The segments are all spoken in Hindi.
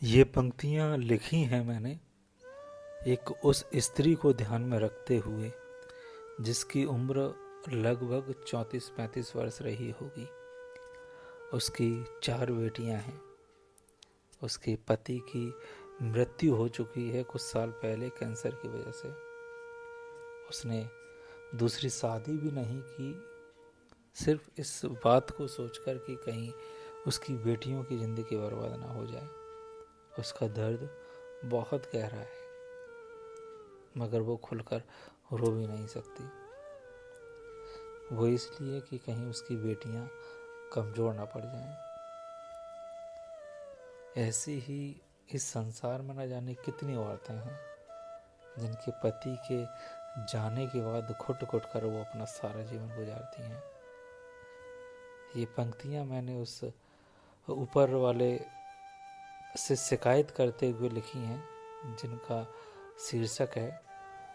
ये पंक्तियाँ लिखी हैं मैंने एक उस स्त्री को ध्यान में रखते हुए जिसकी उम्र लगभग 34-35 वर्ष रही होगी। उसकी 4 बेटियां हैं। उसके पति की मृत्यु हो चुकी है कुछ साल पहले कैंसर की वजह से। उसने दूसरी शादी भी नहीं की, सिर्फ इस बात को सोचकर कि कहीं उसकी बेटियों की ज़िंदगी बर्बाद ना हो जाए। उसका दर्द बहुत गहरा है, मगर वो खुलकर रो भी नहीं सकती। वो इसलिए कि कहीं उसकी बेटियां कमज़ोर ना पड़ जाएं। ऐसी ही इस संसार में न जाने कितनी औरतें हैं जिनके पति के जाने के बाद घुट घुट कर वो अपना सारा जीवन गुजारती हैं। ये पंक्तियां मैंने उस ऊपर वाले से शिकायत करते हुए लिखी हैं जिनका शीर्षक है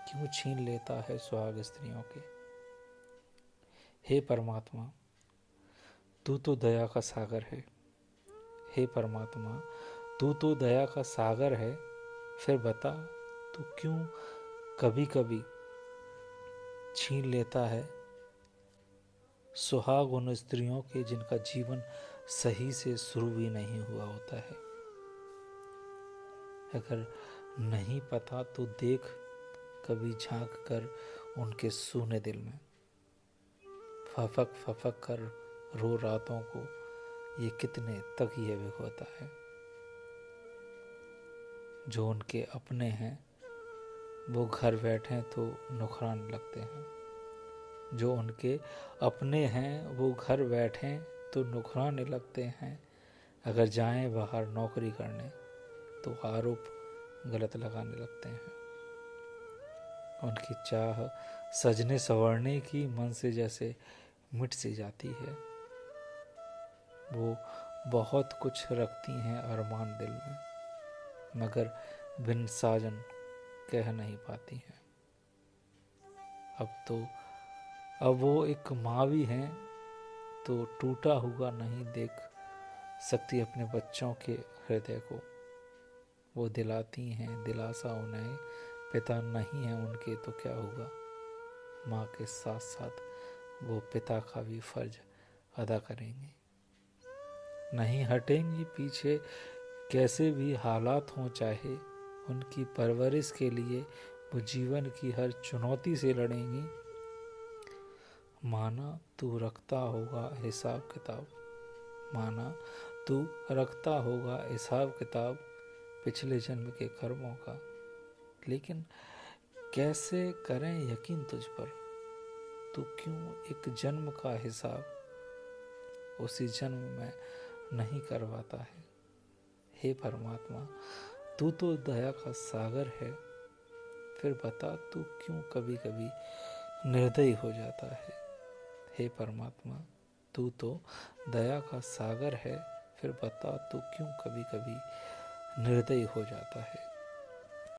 क्यों छीन लेता है सुहाग स्त्रियों के। हे परमात्मा, तू तो दया का सागर है। हे परमात्मा, तू तो दया का सागर है, फिर बता तू क्यों कभी कभी छीन लेता है सुहाग उन स्त्रियों के जिनका जीवन सही से शुरू भी नहीं हुआ होता है। अगर नहीं पता तो देख कभी झांक कर उनके सूने दिल में, फफक फफक कर रो रातों को ये कितने तक ये भिगोता है। जो उनके अपने हैं वो घर बैठे तो नुकरान लगते हैं। जो उनके अपने हैं वो घर बैठे तो नुकराने लगते हैं। अगर जाएं बाहर नौकरी करने तो आरोप गलत लगाने लगते हैं। उनकी चाह सजने संवरने की मन से जैसे मिट सी जाती है। वो बहुत कुछ रखती हैं अरमान दिल में, मगर बिन साजन कह नहीं पाती हैं। अब वो एक माँ भी हैं तो टूटा हुआ नहीं देख सकती अपने बच्चों के हृदय को। वो दिलाती हैं दिलासा उन्हें, पिता नहीं है उनके तो क्या हुआ। माँ के साथ साथ वो पिता का भी फर्ज अदा करेंगी। नहीं हटेंगी पीछे कैसे भी हालात हों, चाहे उनकी परवरिश के लिए वो जीवन की हर चुनौती से लड़ेंगी। माना तू रखता होगा हिसाब किताब, माना तू रखता होगा हिसाब किताब पिछले जन्म के कर्मों का, लेकिन कैसे करें यकीन तुझ पर। तू क्यों एक जन्म का हिसाब उसी जन्म में नहीं करवाता है। हे परमात्मा, तू तो दया का सागर है, फिर बता तू क्यों कभी कभी निर्दयी हो जाता है। हे परमात्मा, तू तो दया का सागर है, फिर बता तू क्यों कभी कभी निर्दयी हो जाता है।